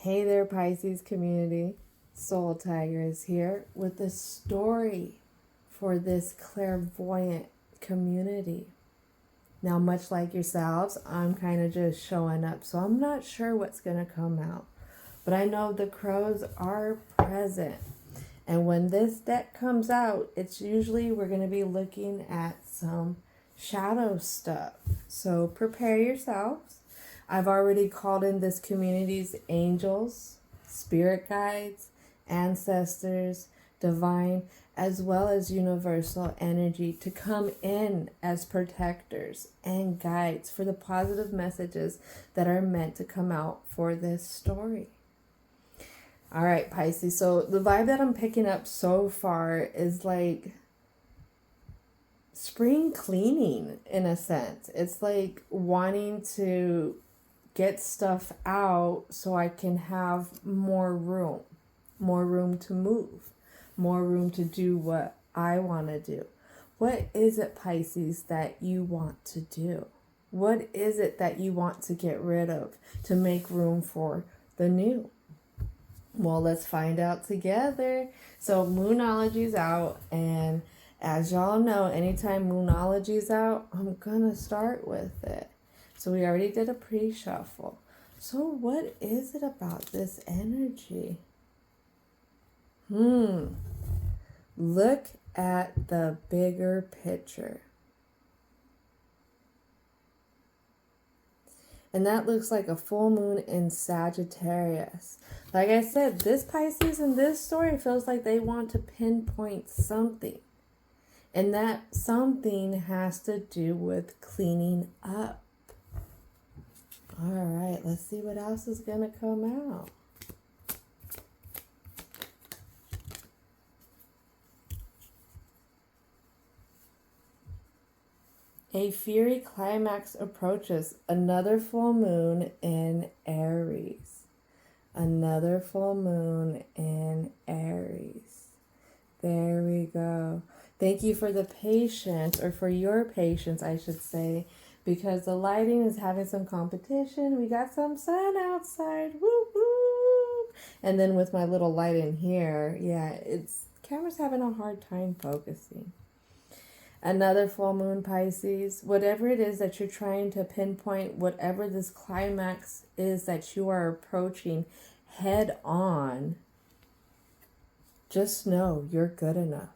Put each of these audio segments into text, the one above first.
Hey there, Pisces community. Soul Tiger is here with a story for this clairvoyant community. Now, much like yourselves, I'm kind of just showing up, so I'm not sure what's going to come out. But I know the crows are present. And when this deck comes out, it's usually we're going to be looking at some shadow stuff. So prepare yourselves. I've already called in this community's angels, spirit guides, ancestors, divine, as well as universal energy to come in as protectors and guides for the positive messages that are meant to come out for this story. All right, Pisces. So the vibe that I'm picking up so far is like spring cleaning in a sense. It's like wanting to get stuff out so I can have more room to move, more room to do what I want to do. What is it, Pisces, that you want to do? What is it that you want to get rid of to make room for the new? Well, let's find out together. So Moonology's out, and as y'all know, anytime Moonology's out, I'm gonna start with it. So we already did a pre-shuffle. So what is it about this energy? Look at the bigger picture. And that looks like a full moon in Sagittarius. Like I said, this Pisces in this story feels like they want to pinpoint something. And that something has to do with cleaning up. All right, let's see what else is going to come out. A fiery climax approaches. Another full moon in Aries. Another full moon in Aries. There we go. Thank you for the patience, or for your patience, I should say, because the lighting is having some competition. We got some sun outside. Woo woo. And then with my little light in here, yeah, camera's having a hard time focusing. Another full moon, Pisces. Whatever it is that you're trying to pinpoint, whatever this climax is that you are approaching head on, just know you're good enough.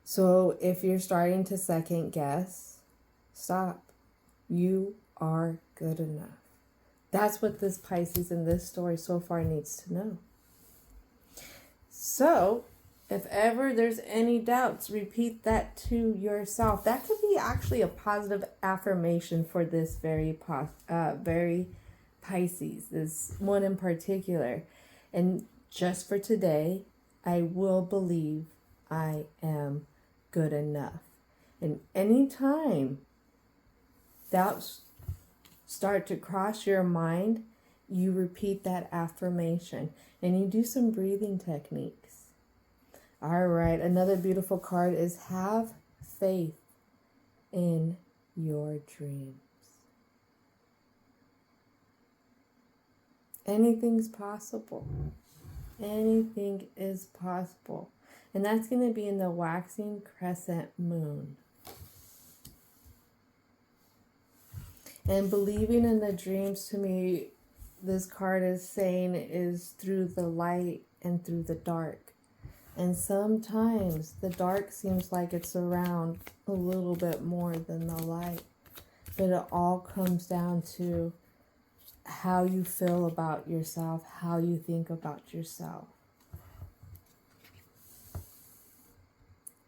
So if you're starting to second guess, stop. You are good enough. That's what this Pisces in this story so far needs to know. So if ever there's any doubts, repeat that to yourself. That could be actually a positive affirmation for this very Pisces, this one in particular. And just for today, I will believe I am good enough. And anytime doubts start to cross your mind, you repeat that affirmation and you do some breathing techniques. All right, another beautiful card is have faith in your dreams. Anything's possible. Anything is possible. And that's going to be in the waxing crescent moon. And believing in the dreams, to me, this card is saying, is through the light and through the dark. And sometimes the dark seems like it's around a little bit more than the light. But it all comes down to how you feel about yourself, how you think about yourself.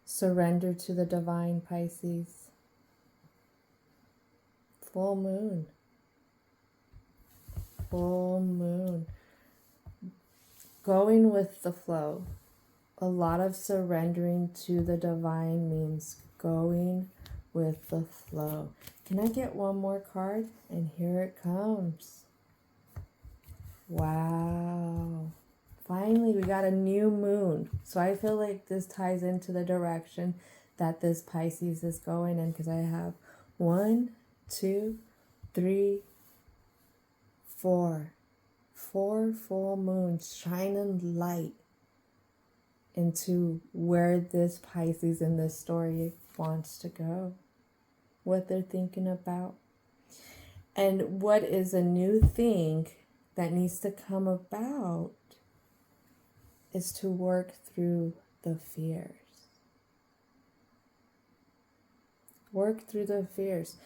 Surrender to the divine, Pisces. Full moon. Full moon. Going with the flow. A lot of surrendering to the divine means going with the flow. Can I get one more card? And here it comes. Wow. Finally, we got a new moon. So I feel like this ties into the direction that this Pisces is going in, because I have 1, 2, 3, 4, 4 full moons shining light into where this Pisces in this story wants to go, what they're thinking about. And what is a new thing that needs to come about is to work through the fears. Work through the fears.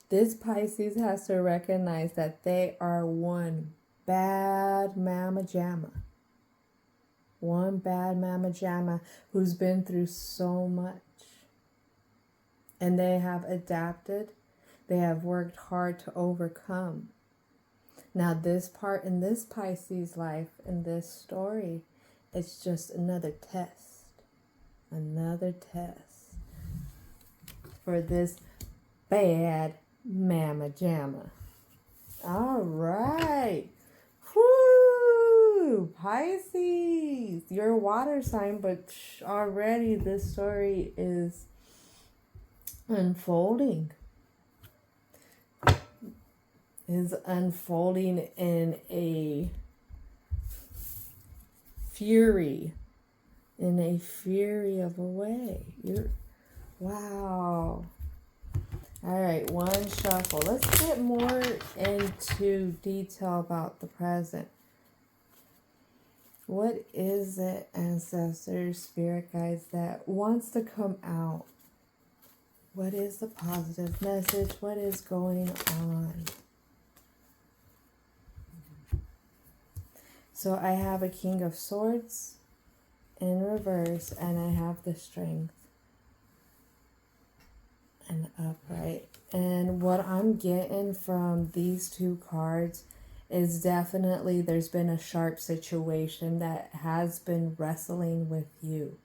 This Pisces has to recognize that they are one bad mama jamma. One bad mama jamma who's been through so much. And they have adapted. They have worked hard to overcome. Now this part in this Pisces life, in this story, it's just another test. Another test for this bad mama jamma. All right. Whoo! Pisces, you're a water sign, but already this story is unfolding. Is unfolding in a fury. In a fury of a way. Wow. All right, one shuffle. Let's get more into detail about the present. What is it, ancestors, spirit guides, that wants to come out? What is the positive message? What is going on? So I have a King of Swords in reverse, and I have the Strength and upright. And what I'm getting from these two cards is definitely there's been a sharp situation that has been wrestling with you.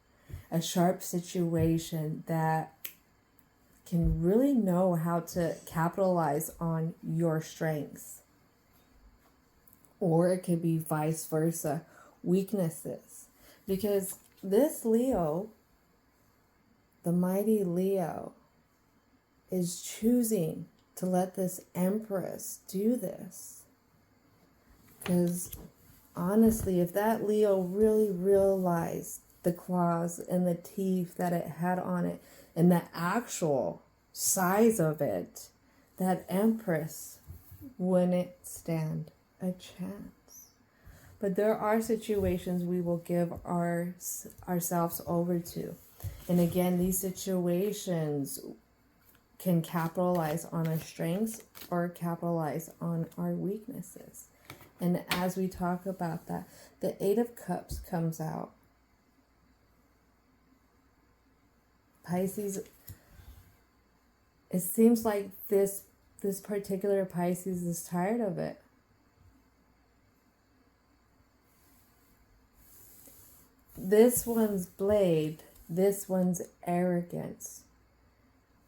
A sharp situation that can really know how to capitalize on your strengths. Or it could be vice versa, weaknesses. Because this Leo, the mighty Leo, is choosing to let this Empress do this. Because honestly, if that Leo really realized the claws and the teeth that it had on it and the actual size of it, that Empress wouldn't stand a chance. But there are situations we will give ourselves over to. And again, these situations can capitalize on our strengths or capitalize on our weaknesses. And as we talk about that, the Eight of Cups comes out. Pisces, it seems like this particular Pisces is tired of it. This one's blade, this one's arrogance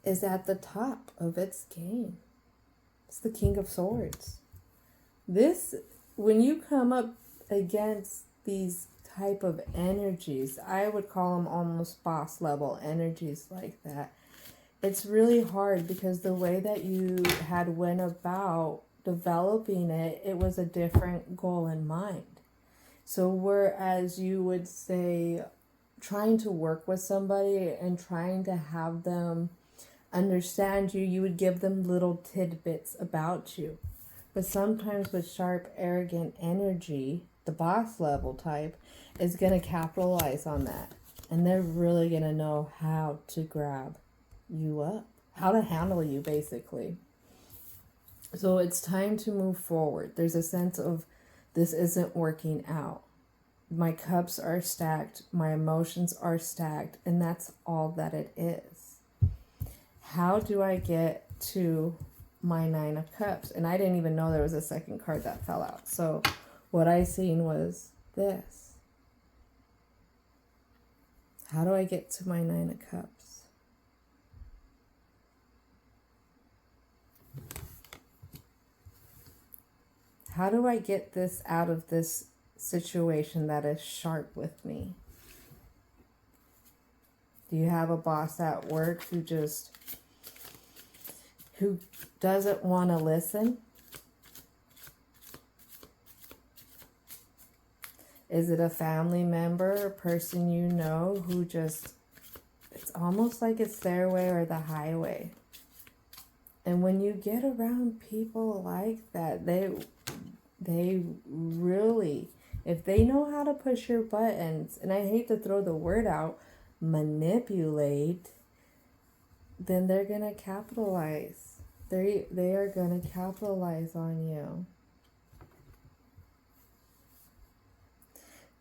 is at the top of its game. It's the King of Swords. This, when you come up against these type of energies, I would call them almost boss level energies like that. It's really hard because the way that you had went about developing it, it was a different goal in mind. So whereas you would say trying to work with somebody and trying to have them understand you, you would give them little tidbits about you. But sometimes with sharp, arrogant energy, the boss level type is going to capitalize on that. And they're really going to know how to grab you up, how to handle you, basically. So it's time to move forward. There's a sense of this isn't working out. My cups are stacked. My emotions are stacked. And that's all that it is. How do I get to my Nine of Cups? And I didn't even know there was a second card that fell out. So what I seen was this. How do I get to my Nine of Cups? How do I get this out of this situation that is sharp with me? Do you have a boss at work who doesn't want to listen? Is it a family member, a person you know who just, it's almost like it's their way or the highway. And when you get around people like that, they really, if they know how to push your buttons, and I hate to throw the word out, manipulate, then they're going to capitalize. They are going to capitalize on you.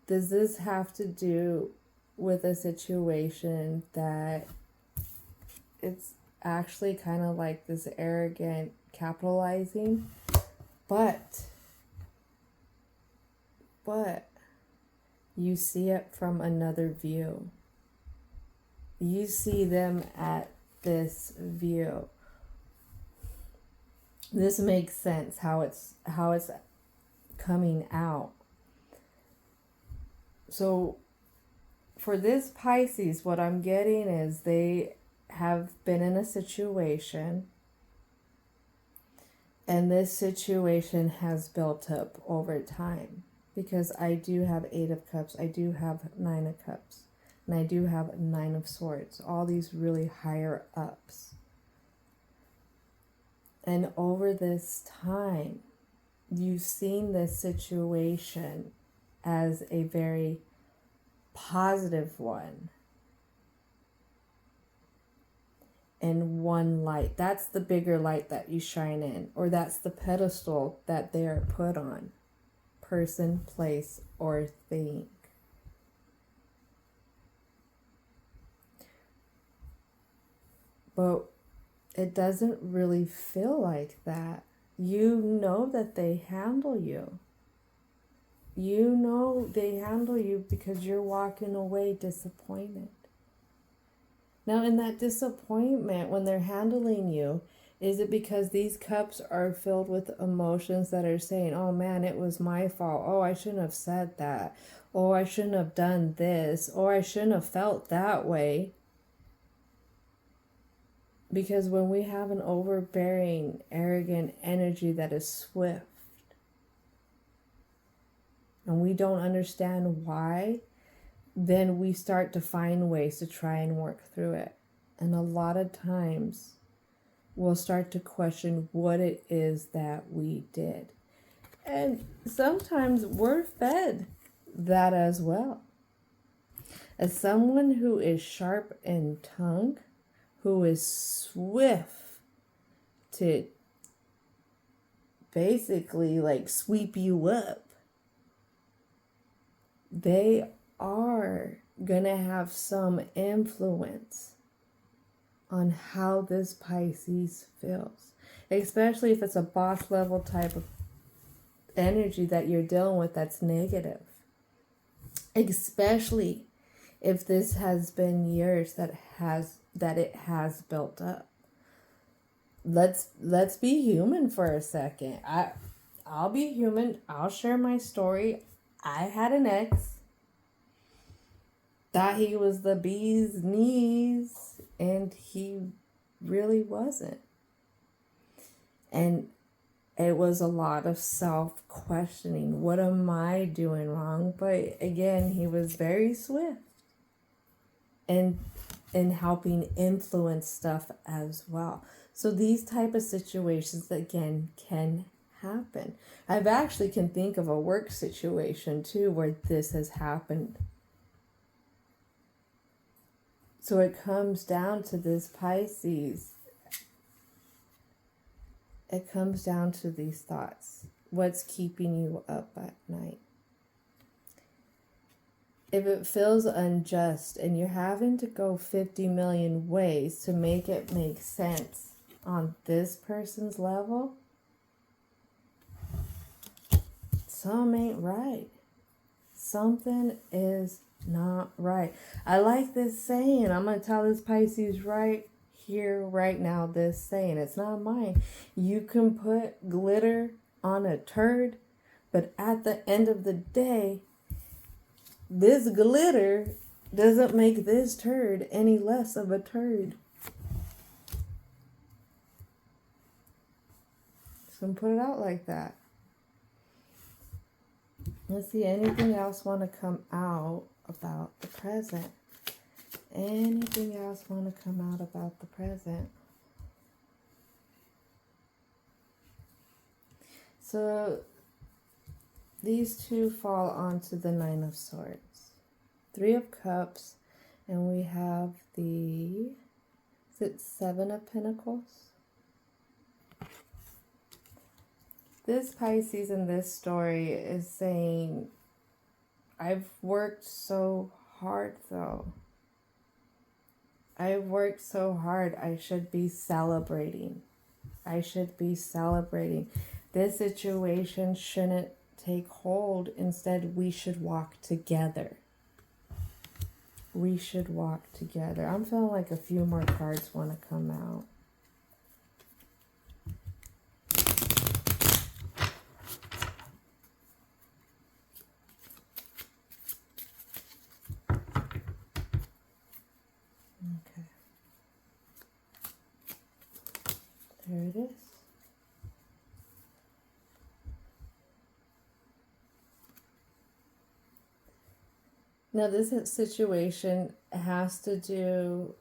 Does this have to do with a situation that it's actually kind of like this arrogant capitalizing? But you see it from another view. You see them at this view. This makes sense how it's coming out. So for this Pisces, what I'm getting is they have been in a situation, and this situation has built up over time, because I do have 8 of Cups, I do have 9 of Cups, and I do have 9 of Swords, all these really higher ups. And over this time, you've seen this situation as a very positive one. And one light. That's the bigger light that you shine in, or that's the pedestal that they are put on. Person, place, or thing. But it doesn't really feel like that. You know that they handle you. You know they handle you because you're walking away disappointed. Now, in that disappointment, when they're handling you, is it because these cups are filled with emotions that are saying, oh man, it was my fault. Oh, I shouldn't have said that. Oh, I shouldn't have done this. Or I shouldn't have felt that way. Because when we have an overbearing, arrogant energy that is swift, and we don't understand why, then we start to find ways to try and work through it. And a lot of times, we'll start to question what it is that we did. And sometimes we're fed that as well. As someone who is sharp in tongue, who is swift to basically like sweep you up, they are gonna have some influence on how this Pisces feels, especially if it's a boss level type of energy that you're dealing with that's negative, especially if this has been years that it has built up. Let's be human for a second. I'll be human. I'll share my story. I had an ex. Thought he was the bee's knees, and he really wasn't. And it was a lot of self-questioning. What am I doing wrong? But again, he was very swift and in helping influence stuff as well. So these type of situations, again, can happen. I've actually can think of a work situation too where this has happened. So it comes down to this Pisces. It comes down to these thoughts. What's keeping you up at night? If it feels unjust and you're having to go 50 million ways to make it make sense on this person's level, something ain't right. Something is not right. I like this saying. I'm going to tell this Pisces right here, right now, this saying. It's not mine. You can put glitter on a turd, but at the end of the day, this glitter doesn't make this turd any less of a turd. So put it out like that. Let's see, anything else want to come out about the present? Anything else want to come out about the present? So these two fall onto the Nine of Swords. Three of Cups, and we have the, is it Seven of Pentacles? This Pisces in this story is saying, I've worked so hard though. I've worked so hard. I should be celebrating. I should be celebrating. This situation shouldn't take hold. Instead, we should walk together. We should walk together. I'm feeling like a few more cards want to come out. Okay. There it is. Now, this situation has to do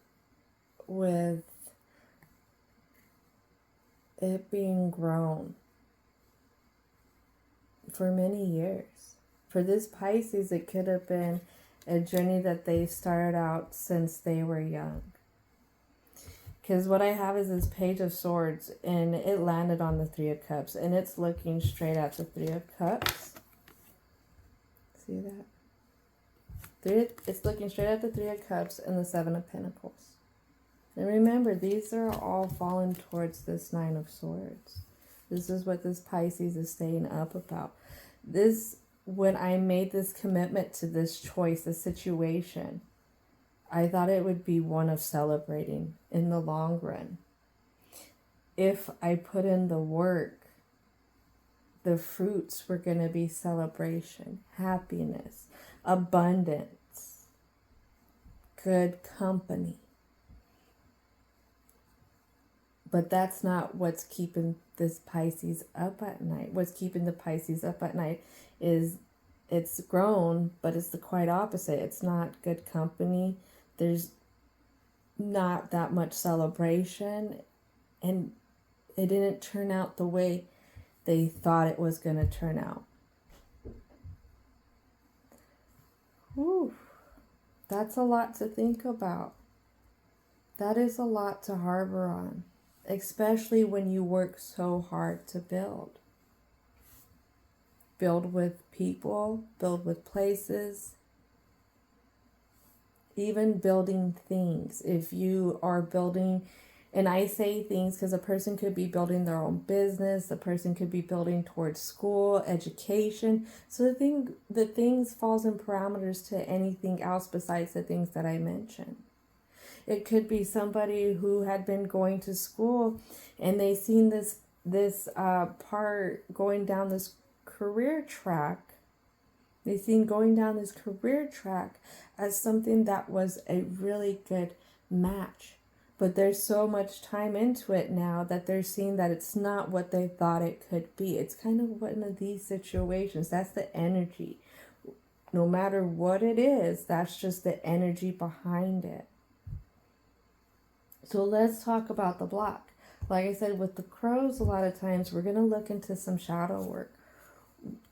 with it being grown for many years. For this Pisces, it could have been a journey that they started out since they were young. Because what I have is this Page of Swords, and it landed on the Three of Cups, and it's looking straight at the Three of Cups. See that? It's looking straight at the Three of Cups and the Seven of Pentacles. And remember, these are all falling towards this Nine of Swords. This is what this Pisces is staying up about. This, when I made this commitment to this choice, this situation, I thought it would be one of celebrating in the long run. If I put in the work, the fruits were going to be celebration, happiness, abundance, good company. But that's not what's keeping this Pisces up at night. What's keeping the Pisces up at night is it's grown, but it's the quite opposite. It's not good company. There's not that much celebration, and it didn't turn out the way they thought it was going to turn out. Whew. That's a lot to think about. That is a lot to harbor on, especially when you work so hard to build. Build with people, build with places, even building things. If you are building, and I say things because a person could be building their own business, a person could be building towards school, education. So the things falls in parameters to anything else besides the things that I mentioned. It could be somebody who had been going to school and they seen this part going down this career track. They seen going down this career track as something that was a really good match. But there's so much time into it now that they're seeing that it's not what they thought it could be. It's kind of one of these situations. That's the energy. No matter what it is, that's just the energy behind it. So let's talk about the block. Like I said, with the crows, a lot of times we're going to look into some shadow work,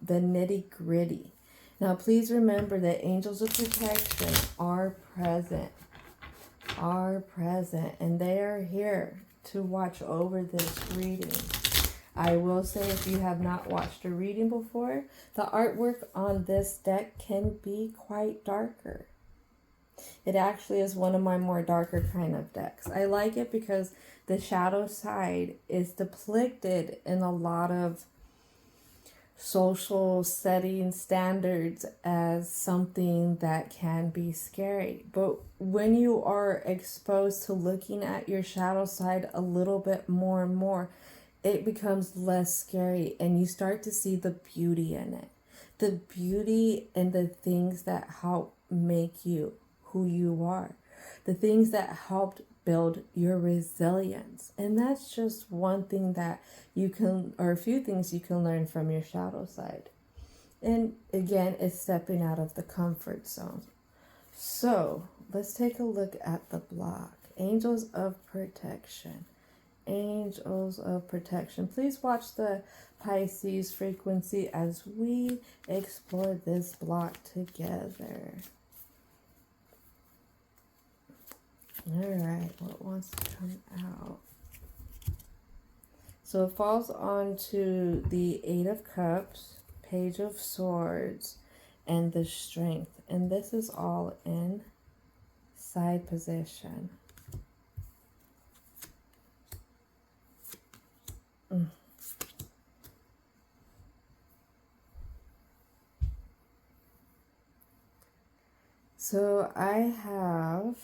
the nitty gritty. Now, please remember that angels of protection are present, and they are here to watch over this reading. I will say, if you have not watched a reading before, the artwork on this deck can be quite darker. It actually is one of my more darker kind of decks. I like it because the shadow side is depicted in a lot of social setting standards as something that can be scary. But when you are exposed to looking at your shadow side a little bit more and more, it becomes less scary and you start to see the beauty in it. The beauty in the things that help make you who you are. The things that helped build your resilience. And that's just one thing that you can, or a few things you can learn from your shadow side. And again, it's stepping out of the comfort zone. So let's take a look at the block. Angels of protection. Angels of protection. Please watch the Pisces frequency as we explore this block together. All right, what wants to come out? So it falls onto the Eight of Cups, Page of Swords, and the Strength. And this is all in side position. So I have,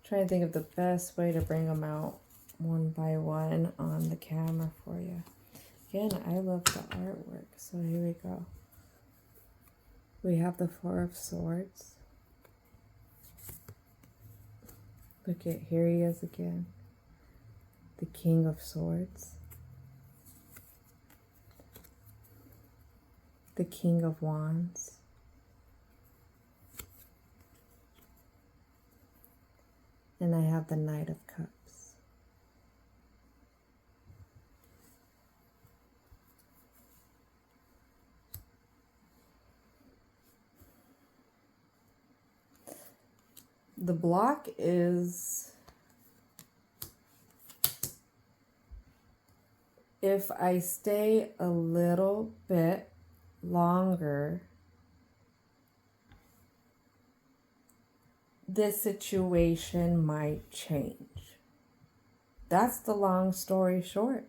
trying to think of the best way to bring them out one by one on the camera for you. Again, I love the artwork. So here we go. We have the Four of Swords. Look at, here he is again. The King of Swords. The King of Wands. And I have the Knight of Cups. The block is, if I stay a little bit longer, this situation might change. That's the long story short.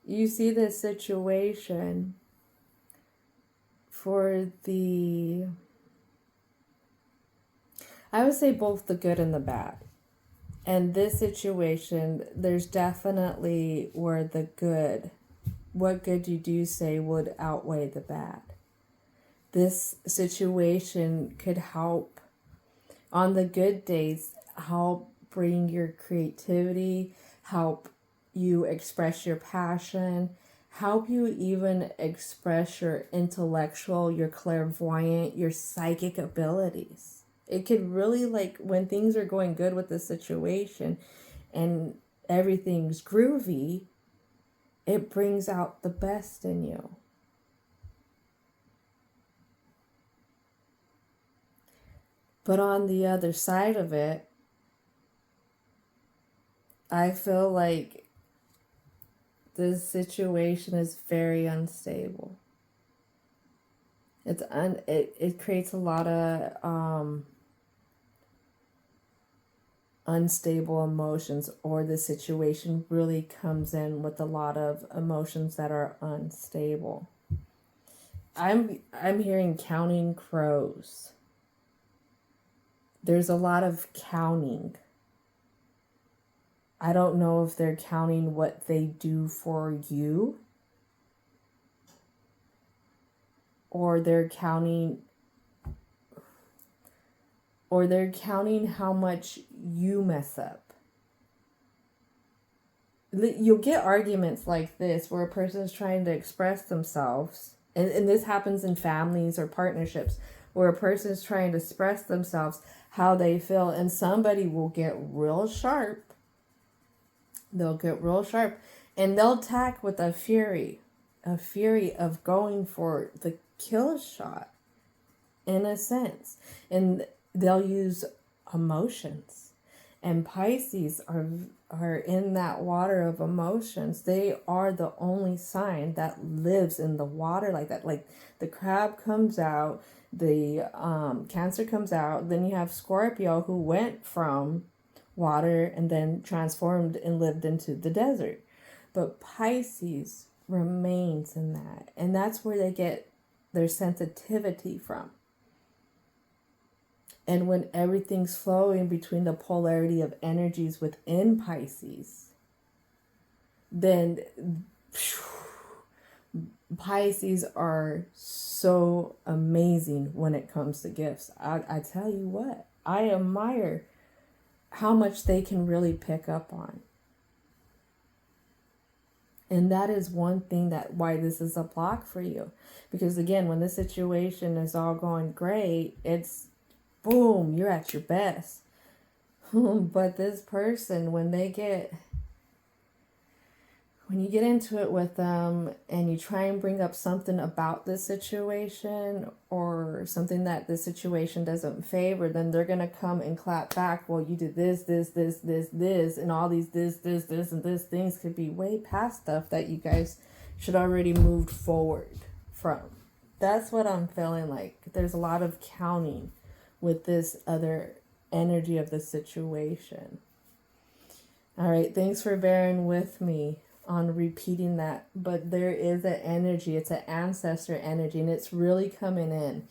You see this situation for the, I would say both the good and the bad. And this situation, there's definitely where the good, what good you do say would outweigh the bad. This situation could help, on the good days, help bring your creativity, help you express your passion, help you even express your intellectual, your clairvoyant, your psychic abilities. It could really, like, when things are going good with the situation and everything's groovy, it brings out the best in you. But on the other side of it, I feel like this situation is very unstable. It creates a lot of unstable emotions, or the situation really comes in with a lot of emotions that are unstable. I'm hearing counting crows. There's a lot of counting. I don't know if they're counting what they do for you, or they're counting how much you mess up. You'll get arguments like this where a person is trying to express themselves, and this happens in families or partnerships, where a person is trying to express themselves, how they feel, and somebody will get real sharp. They'll get real sharp, and they'll attack with a fury of going for the kill shot, in a sense. And they'll use emotions. And Pisces are in that water of emotions. They are the only sign that lives in the water like that. Like the crab comes out, the Cancer comes out, then you have Scorpio, who went from water and then transformed and lived into the desert. But Pisces remains in that. And that's where they get their sensitivity from. And when everything's flowing between the polarity of energies within Pisces, then Pisces are so amazing when it comes to gifts. I tell you what, I admire how much they can really pick up on. And that is one thing that why this is a block for you. Because again, when the situation is all going great, it's boom, you're at your best. But this person, when you get into it with them and you try and bring up something about this situation or something that the situation doesn't favor, then they're going to come and clap back. Well, you did this, and all these this, and this things could be way past stuff that you guys should already move forward from. That's what I'm feeling like. There's a lot of counting with this other energy of the situation. All right, thanks for bearing with me on repeating that, but there is an energy, it's an ancestor energy, and it's really coming in,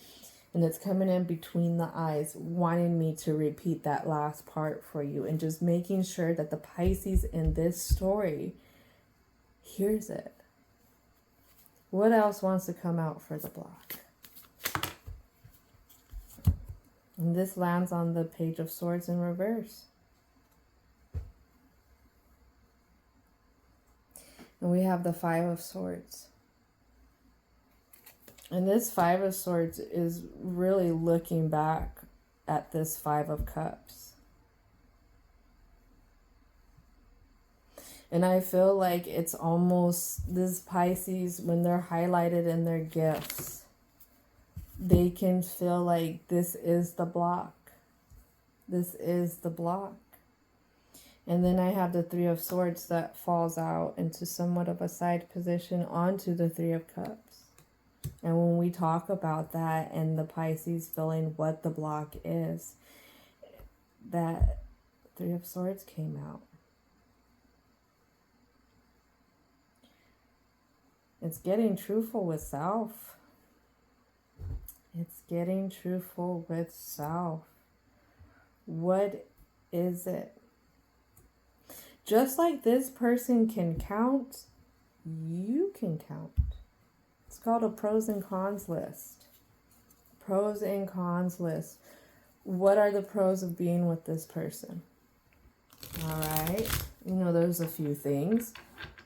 and it's coming in between the eyes, wanting me to repeat that last part for you, and just making sure that the Pisces in this story hears it. What else wants to come out for the block? And this lands on the Page of Swords in reverse. And we have the Five of Swords. And this Five of Swords is really looking back at this Five of Cups. And I feel like it's almost this Pisces, when they're highlighted in their gifts, they can feel like this is the block. This is the block. And then I have the Three of Swords that falls out into somewhat of a side position onto the Three of Cups. And when we talk about that and the Pisces feeling what the block is, that Three of Swords came out. It's getting truthful with self. It's getting truthful with self. What is it? Just like this person can count, you can count. It's called a pros and cons list. Pros and cons list. What are the pros of being with this person? All right. There's a few things.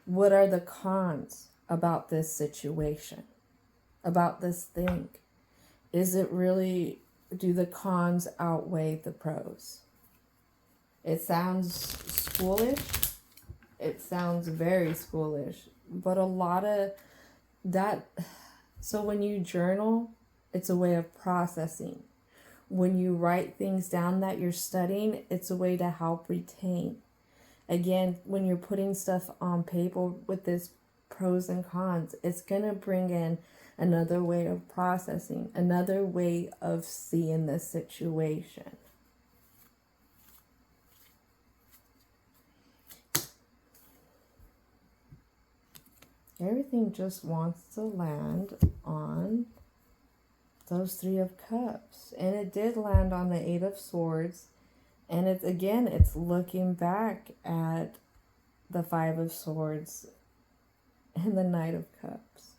What are the cons about this situation? About this thing? Is it really, do the cons outweigh the pros? It sounds schoolish. It sounds very schoolish. But a lot of that, so when you journal, it's a way of processing. When you write things down that you're studying, it's a way to help retain. Again, when you're putting stuff on paper with this pros and cons, it's going to bring in another way of processing, another way of seeing the situation. Everything just wants to land on those Three of Cups. And it did land on the Eight of Swords. And it's looking back at the Five of Swords and the Knight of Cups.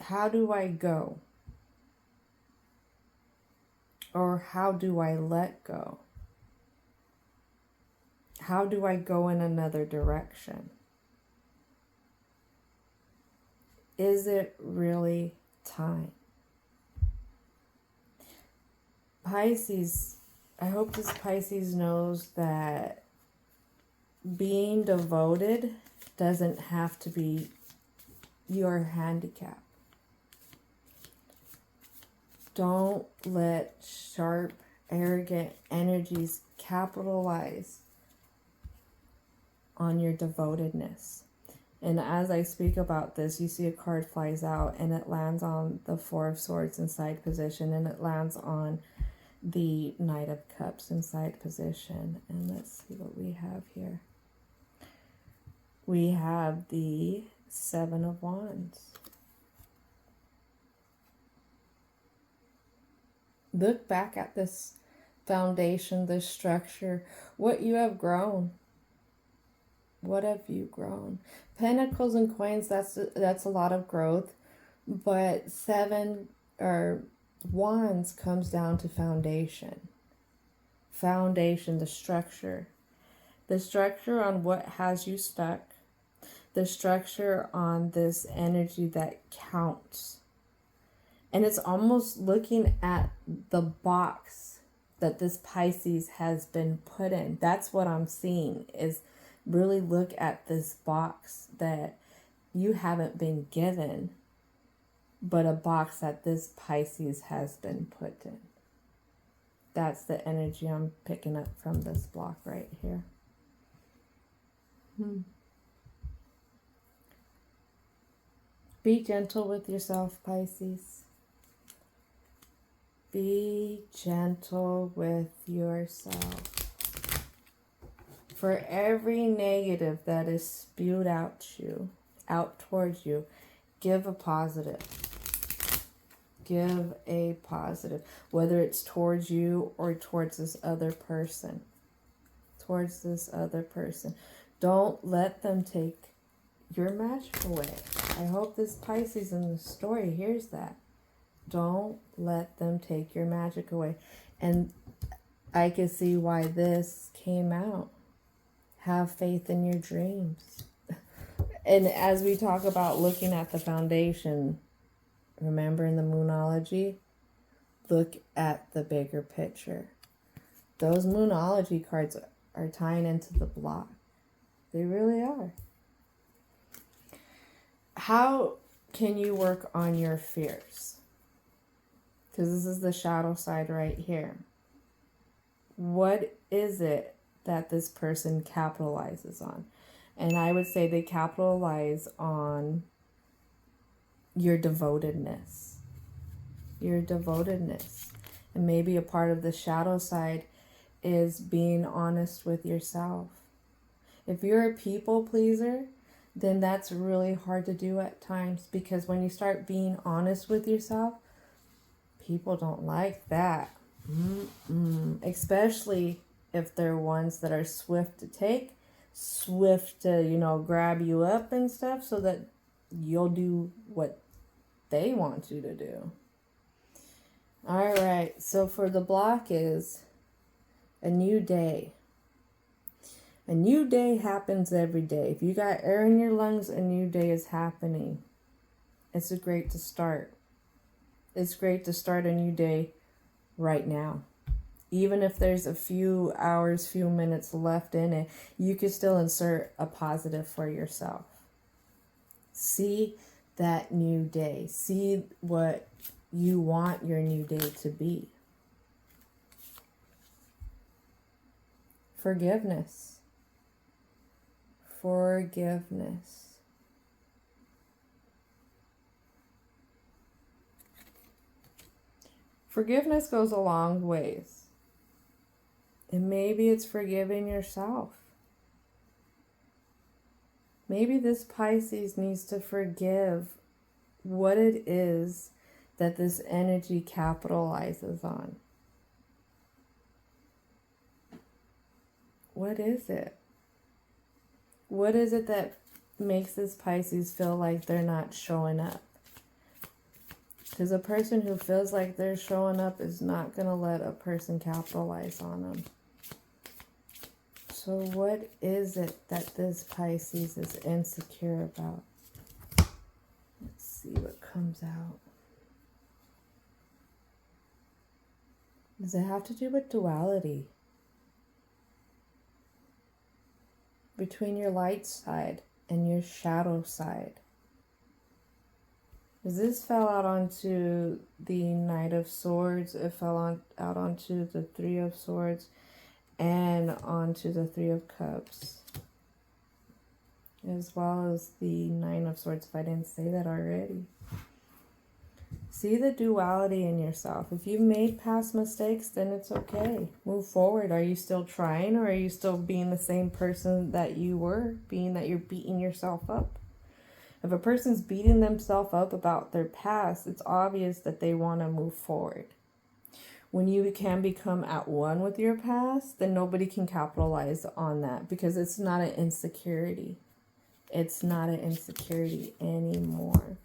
How do I go? Or how do I let go? How do I go in another direction? Is it really time? Pisces, I hope this Pisces knows that being devoted doesn't have to be your handicap. Don't let sharp, arrogant energies capitalize on your devotedness. And as I speak about this, you see a card flies out and it lands on the Four of Swords in side position, and it lands on the Knight of Cups in side position. And let's see what we have here. We have the Seven of Wands. Look back at this foundation, this structure, what you have grown. What have you grown? Pentacles and coins, that's a lot of growth. But 7 or wands comes down to foundation. Foundation, the structure. The structure on what has you stuck. The structure on this energy that counts. And it's almost looking at the box that this Pisces has been put in. That's what I'm seeing, is really look at this box that you haven't been given, but a box that this Pisces has been put in. That's the energy I'm picking up from this block right here. Be gentle with yourself, Pisces. Be gentle with yourself. For every negative that is spewed out towards you, give a positive. Give a positive, whether it's towards you or towards this other person. Towards this other person. Don't let them take your magic away. I hope this Pisces in the story hears that. Don't let them take your magic away. And I can see why this came out. Have faith in your dreams. And as we talk about looking at the foundation, remember in the Moonology, look at the bigger picture. Those Moonology cards are tying into the block. They really are. How can you work on your fears? Because this is the shadow side right here. What is it that this person capitalizes on? And I would say they capitalize on your devotedness. Your devotedness. And maybe a part of the shadow side is being honest with yourself. If you're a people pleaser, then that's really hard to do at times, because when you start being honest with yourself, people don't like that. Especially if they're ones that are swift to take, swift to, grab you up and stuff so that you'll do what they want you to do. All right, so for the block is a new day. A new day happens every day. If you got air in your lungs, a new day is happening. It's great to start. It's great to start a new day right now. Even if there's a few hours, few minutes left in it, you can still insert a positive for yourself. See that new day. See what you want your new day to be. Forgiveness. Forgiveness. Forgiveness goes a long ways. And maybe it's forgiving yourself. Maybe this Pisces needs to forgive what it is that this energy capitalizes on. What is it? What is it that makes this Pisces feel like they're not showing up? Because a person who feels like they're showing up is not going to let a person capitalize on them. So what is it that this Pisces is insecure about? Let's see what comes out. Does it have to do with duality? Between your light side and your shadow side. Because this fell out onto the Knight of Swords. It fell out onto the Three of Swords and onto the Three of Cups. As well as the Nine of Swords, if I didn't say that already. See the duality in yourself. If you've made past mistakes, then it's okay. Move forward. Are you still trying, or are you still being the same person that you were, being that you're beating yourself up? If a person's beating themselves up about their past, it's obvious that they want to move forward. When you can become at one with your past, then nobody can capitalize on that, because it's not an insecurity. It's not an insecurity anymore.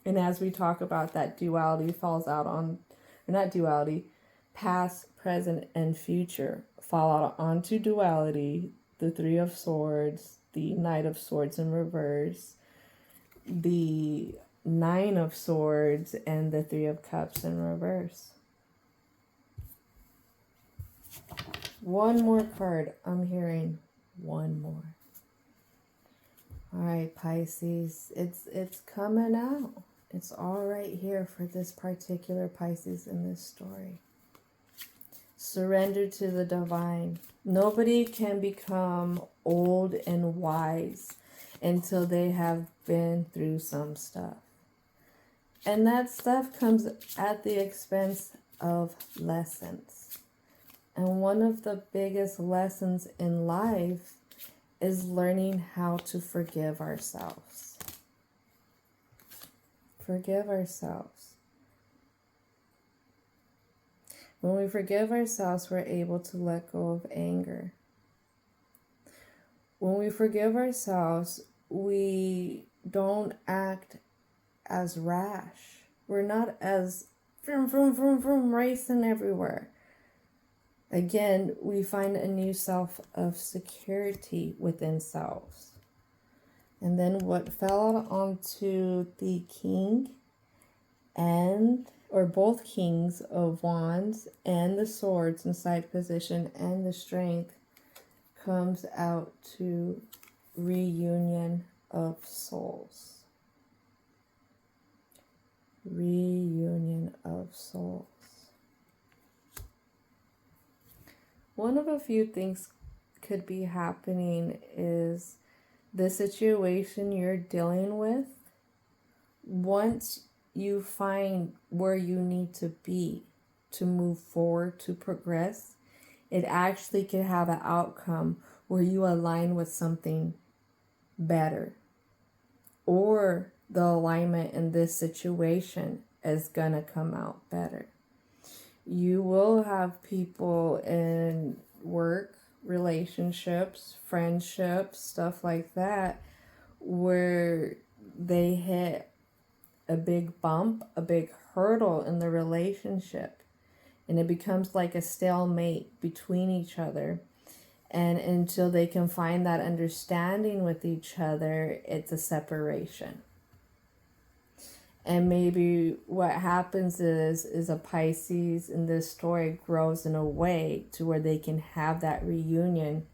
And as we talk about that duality falls out on, or not duality, past, present, and future fall out onto duality, the Three of Swords, the Knight of Swords in reverse, the Nine of Swords, and the Three of Cups in reverse. One more card. I'm hearing one more. All right, Pisces, it's coming out. It's all right here for this particular Pisces in this story. Surrender to the divine. Nobody can become old and wise until they have been through some stuff. And that stuff comes at the expense of lessons. And one of the biggest lessons in life is learning how to forgive ourselves. Forgive ourselves. When we forgive ourselves, we're able to let go of anger. When we forgive ourselves, we don't act as rash. We're not as vroom, racing everywhere. Again, we find a new self of security within selves. And then what fell out onto the king or both kings of wands and the swords in side position and the strength comes out to reunion of souls. Reunion of souls. One of a few things could be happening is the situation you're dealing with, once you find where you need to be to move forward, to progress, it actually could have an outcome where you align with something better. Or the alignment in this situation is going to come out better. You will have people in work, relationships, friendships, stuff like that, where they hit a big bump, a big hurdle in the relationship, and it becomes like a stalemate between each other. And until they can find that understanding with each other, it's a separation. And maybe what happens is a Pisces in this story grows in a way to where they can have that reunion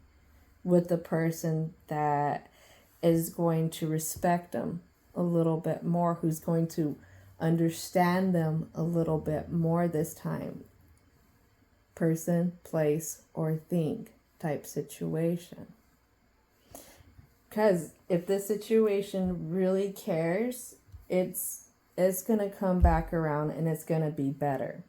with the person that is going to respect them a little bit more, who's going to understand them a little bit more this time. Person, place, or thing type situation. Because if this situation really cares, it's going to come back around and it's going to be better.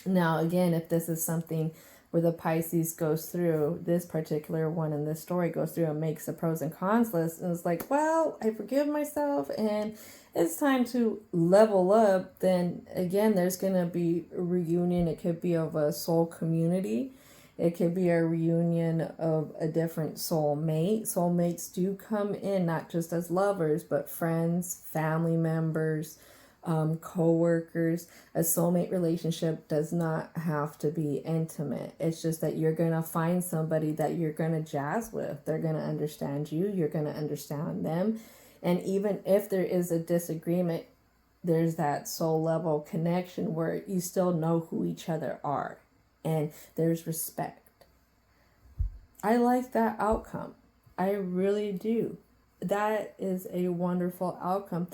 Now, again, if this is something where the Pisces goes through, this particular one in this story goes through and makes a pros and cons list, and it's like, well, I forgive myself and it's time to level up, then again, there's going to be a reunion. It could be of a soul community. It could be a reunion of a different soulmate. Soulmates do come in not just as lovers, but friends, family members, co-workers. A soulmate relationship does not have to be intimate. It's just that you're going to find somebody that you're going to jazz with. They're going to understand you. You're going to understand them. And even if there is a disagreement, there's that soul level connection where you still know who each other are. And there's respect. I like that outcome. I really do. That is a wonderful outcome.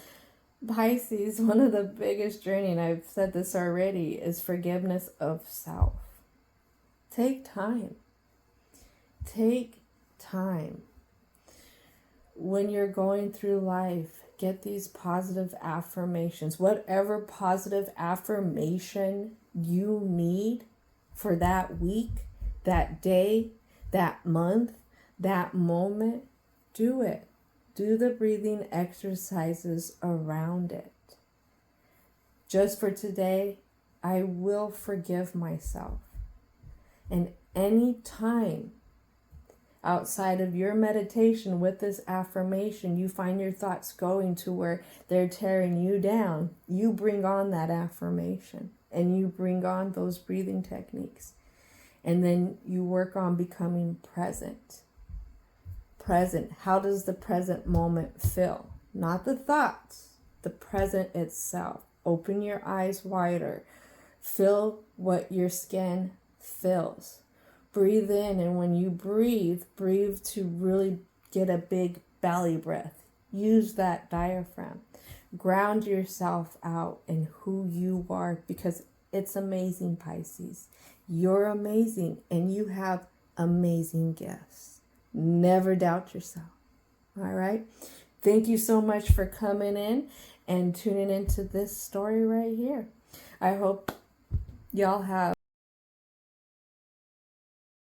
Pisces, one of the biggest journey, and I've said this already, is forgiveness of self. Take time. Take time. When you're going through life, get these positive affirmations. Whatever positive affirmation you need for that week, that day, that month, that moment, do it. Do the breathing exercises around it. Just for today, I will forgive myself. And any time outside of your meditation with this affirmation, you find your thoughts going to where they're tearing you down, you bring on that affirmation and you bring on those breathing techniques. And then you work on becoming present. Present. How does the present moment feel? Not the thoughts, the present itself. Open your eyes wider. Feel what your skin feels. Breathe in, and when you breathe to really get a big belly breath. Use that diaphragm. Ground yourself out in who you are, because it's amazing, Pisces. You're amazing and you have amazing gifts. Never doubt yourself. All right? Thank you so much for coming in and tuning into this story right here. I hope y'all have